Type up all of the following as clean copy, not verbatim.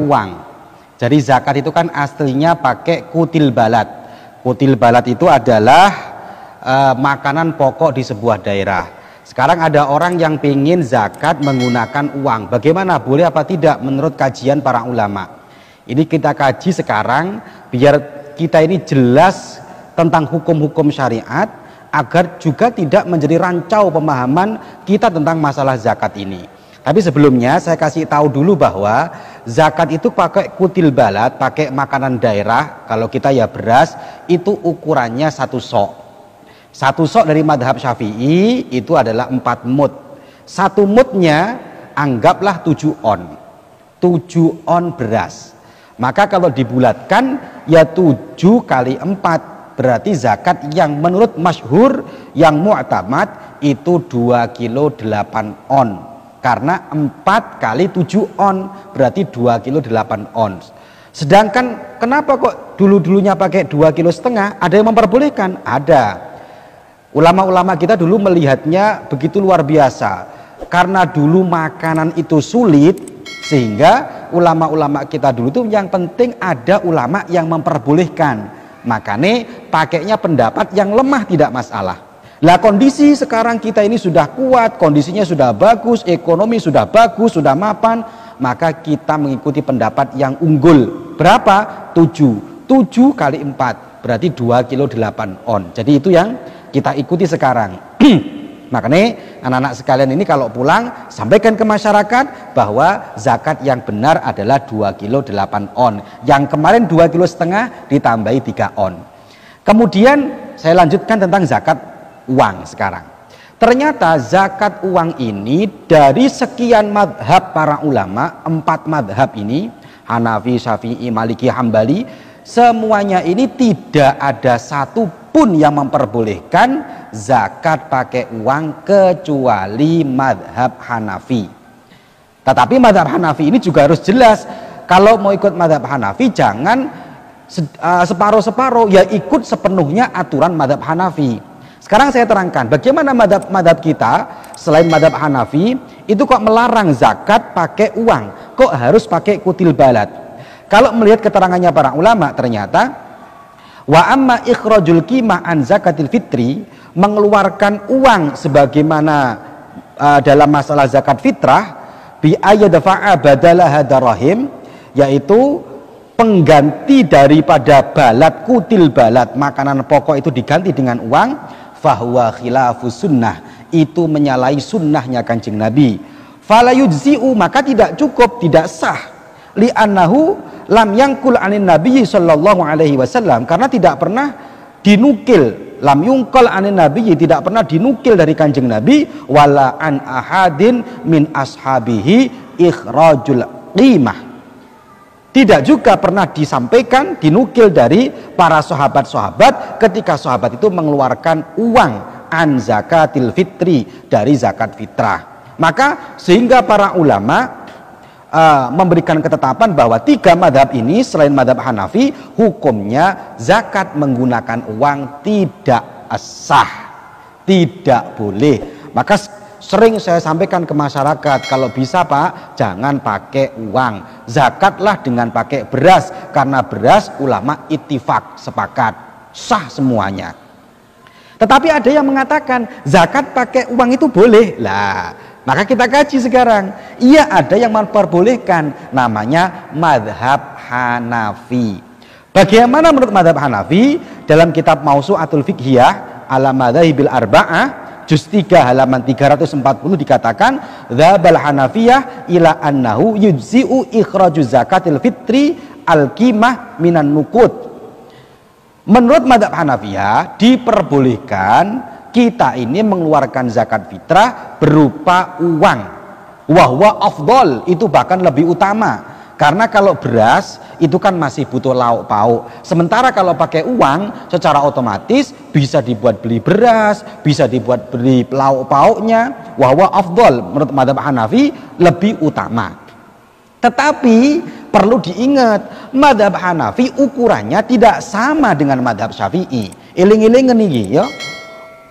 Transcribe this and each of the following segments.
uang. Jadi zakat itu kan aslinya pakai kutil balat. Kutil balat itu adalah makanan pokok di sebuah daerah. Sekarang ada orang yang ingin zakat menggunakan uang. Bagaimana? Boleh apa tidak menurut kajian para ulama? Ini kita kaji sekarang biar kita ini jelas tentang hukum-hukum syariat, agar juga tidak menjadi rancau pemahaman kita tentang masalah zakat ini. Tapi sebelumnya saya kasih tahu dulu bahwa zakat itu pakai kutil balat, pakai makanan daerah. Kalau kita ya beras, itu ukurannya 1 sok. 1 sok dari madhab Syafi'i itu adalah 4 mud. 1 mudnya anggaplah 7 on. 7 on beras. Maka kalau dibulatkan ya 7 kali 4. Berarti zakat yang menurut masyhur, yang mu'tamad itu 2 kilo 8 on. Karena 4 kali 7 on berarti 2 kilo 8 ons. Sedangkan kenapa kok dulu-dulunya pakai 2,5 kilo? Ada yang memperbolehkan? Ada. Ulama-ulama kita dulu melihatnya begitu luar biasa. Karena dulu makanan itu sulit, sehingga ulama-ulama kita dulu itu yang penting ada ulama yang memperbolehkan. Makanya pakainya pendapat yang lemah tidak masalah. Lah kondisi sekarang kita ini sudah kuat, kondisinya sudah bagus, ekonomi sudah bagus, sudah mapan, maka kita mengikuti pendapat yang unggul. Berapa? 7 kali 4 berarti 2 kilo 8 on. Jadi itu yang kita ikuti sekarang. Makanya anak-anak sekalian ini kalau pulang sampaikan ke masyarakat bahwa zakat yang benar adalah 2 kilo 8 on. Yang kemarin 2,5 kilo ditambahi 3 on. Kemudian saya lanjutkan tentang zakat uang sekarang. Ternyata zakat uang ini dari sekian madhab para ulama, 4 madhab ini, Hanafi, Syafi'i, Maliki, Hambali, semuanya ini tidak ada satu pun yang memperbolehkan zakat pakai uang kecuali madhab Hanafi. Tetapi madhab Hanafi ini juga harus jelas. Kalau mau ikut madhab Hanafi jangan separuh-separuh, ya ikut sepenuhnya aturan madhab Hanafi. Sekarang saya terangkan bagaimana madhab kita selain madhab Hanafi itu kok melarang zakat pakai uang, kok harus pakai kutil balat. Kalau melihat keterangannya para ulama, ternyata wa amma ikhrajul qimah an zakatil fitri, mengeluarkan uang sebagaimana dalam masalah zakat fitrah, bi ayyadfa'a badalaha darahim, yaitu pengganti daripada balat, kutil balat, makanan pokok itu diganti dengan uang, fahuwa khilafus sunnah, itu menyalahi sunnahnya Kanjeng Nabi. Fala yujzi'u, maka tidak cukup, tidak sah. Li'annahu lam yangkul anin Nabi sallallahu alaihi wasallam, karena tidak pernah dinukil, lam yungkal anin Nabi, tidak pernah dinukil dari Kanjeng Nabi, wala an ahadin min ashabihi ikhrajul qimah. Tidak juga pernah disampaikan, dinukil dari para sahabat-sahabat ketika sahabat itu mengeluarkan uang an zakatil fitri, dari zakat fitrah. Maka sehingga para ulama memberikan ketetapan bahwa 3 madhab ini selain madhab Hanafi, hukumnya zakat menggunakan uang tidak sah, tidak boleh. Maka sering saya sampaikan ke masyarakat, kalau bisa Pak, jangan pakai uang, zakatlah dengan pakai beras, karena beras ulama ittifaq, sepakat, sah semuanya. Tetapi ada yang mengatakan zakat pakai uang itu boleh. Lah, maka kita kaji sekarang. Iya, ada yang memperbolehkan, namanya madhab Hanafi. Bagaimana menurut madhab Hanafi? Dalam kitab Mausu'atul Fiqhiyah ala madhahibil arba'ah, juz 3 halaman 340 dikatakan, dzabal Hanafiyah ila annahu yujzi'u ikhraju zakatil fitri al-qimah minan nuqud. Menurut madhab Hanafiyah diperbolehkan kita ini mengeluarkan zakat fitrah berupa uang. Wahwa afdol, itu bahkan lebih utama. Karena kalau beras itu kan masih butuh lauk pauk. Sementara kalau pakai uang secara otomatis bisa dibuat beli beras, bisa dibuat beli lauk pauknya. Wahwa afdol, menurut madhab Hanafi lebih utama. Tetapi perlu diingat, madhab Hanafi ukurannya tidak sama dengan madhab Syafi'i. Iling-iling ini ya.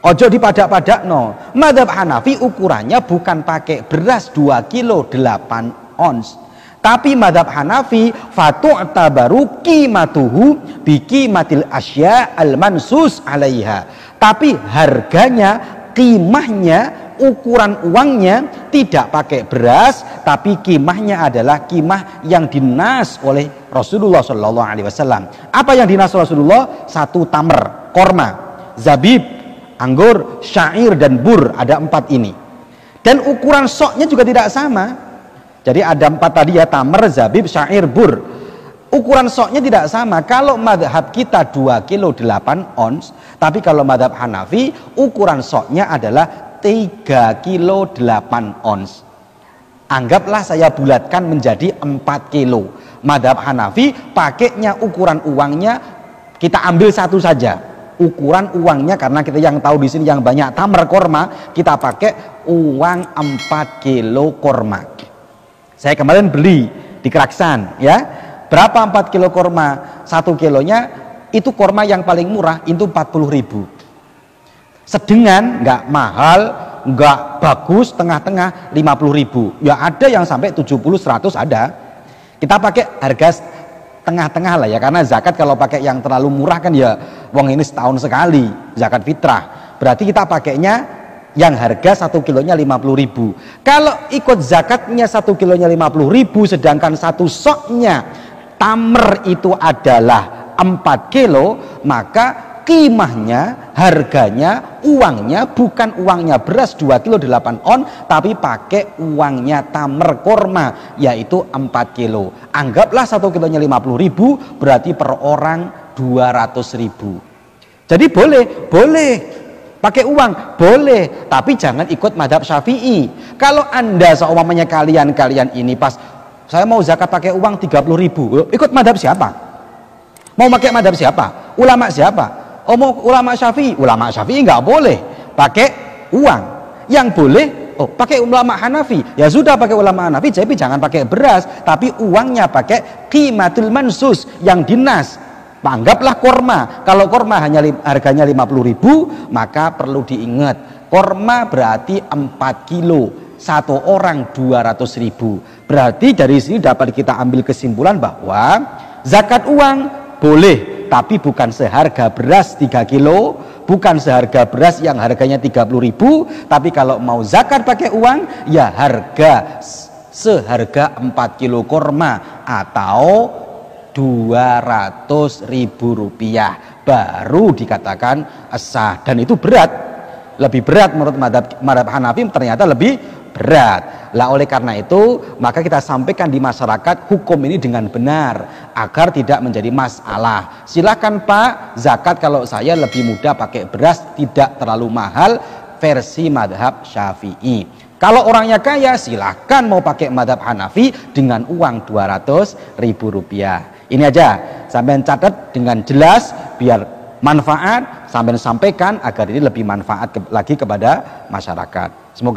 Ojo dipadak-padak no. Madhab Hanafi ukurannya bukan pakai beras 2 kilo 8 ons. Tapi madhab Hanafi fatu'tabaru qimatuhu biqimatil asya al-mansus alaiha. Tapi harganya, qimahnya, ukuran uangnya tidak pakai beras, tapi qimahnya adalah qimah yang dinas oleh Rasulullah Shallallahu Alaihi Wasallam. Apa yang dinas Rasulullah? 1 tamr, korma, zabib, anggur, syair dan bur, ada 4 ini. Dan ukuran soknya juga tidak sama. Jadi ada 4 tadi ya, tamr, zabib, syair, bur. Ukuran soknya tidak sama. Kalau madhab kita 2 kilo 8 ons, tapi kalau madhab Hanafi ukuran soknya adalah 3 kilo 8 ons. Anggaplah saya bulatkan menjadi 4 kilo. Madhab Hanafi pakainya ukuran uangnya kita ambil 1 saja. Ukuran uangnya, karena kita yang tahu di sini yang banyak tamr korma, kita pakai uang 4 kilo korma. Saya kemarin beli di Keraksan ya. Berapa 4 kilo korma? 1 kilonya itu korma yang paling murah itu 40.000. Sedengan, nggak mahal, nggak bagus, tengah-tengah 50.000. Ya ada yang sampai 70-100 ada. Kita pakai harga tengah-tengah lah ya, karena zakat kalau pakai yang terlalu murah kan ya wong ini setahun sekali zakat fitrah. Berarti kita pakainya yang harga 1 kilonya 50.000. Kalau ikut zakatnya 1 kilonya 50.000, sedangkan 1 soknya tamr itu adalah 4 kilo, maka qimahnya, harganya, uangnya bukan uangnya beras 2 kilo 8 on, tapi pakai uangnya tamr korma, yaitu 4 kilo. Anggaplah 1 kilonya 50.000, berarti per orang 200.000. Jadi boleh pakai uang, boleh, tapi jangan ikut madhab Syafi'i. Kalau anda seumpamanya kalian ini pas saya mau zakat pakai uang 30.000, ikut madhab siapa? Mau pakai madhab siapa? Ulama siapa? Oh mau ulama Syafi'i? Ulama Syafi'i nggak boleh pakai uang. Yang boleh pakai ulama Hanafi. Ya sudah pakai ulama Hanafi, jadi jangan pakai beras, tapi uangnya pakai qimatul mansus yang dinas. Anggaplah korma. Kalau korma hanya harganya 50.000, maka perlu diingat korma berarti 4 kilo, 1 orang 200.000. Berarti dari sini dapat kita ambil kesimpulan bahwa zakat uang boleh, tapi bukan seharga beras 3 kilo, bukan seharga beras yang harganya 30.000, tapi kalau mau zakat pakai uang ya harga seharga 4 kilo korma atau 200.000 rupiah baru dikatakan sah. Dan itu berat, lebih berat menurut madhab Hanafi, ternyata lebih berat lah. Oleh karena itu maka kita sampaikan di masyarakat hukum ini dengan benar agar tidak menjadi masalah. Silakan Pak, zakat kalau saya lebih mudah pakai beras, tidak terlalu mahal, versi madhab Syafi'i. Kalau orangnya kaya silahkan mau pakai madhab Hanafi dengan uang 200.000 rupiah. Ini aja sampai catat dengan jelas biar manfaat, sampai sampaikan agar ini lebih manfaat lagi kepada masyarakat. Semoga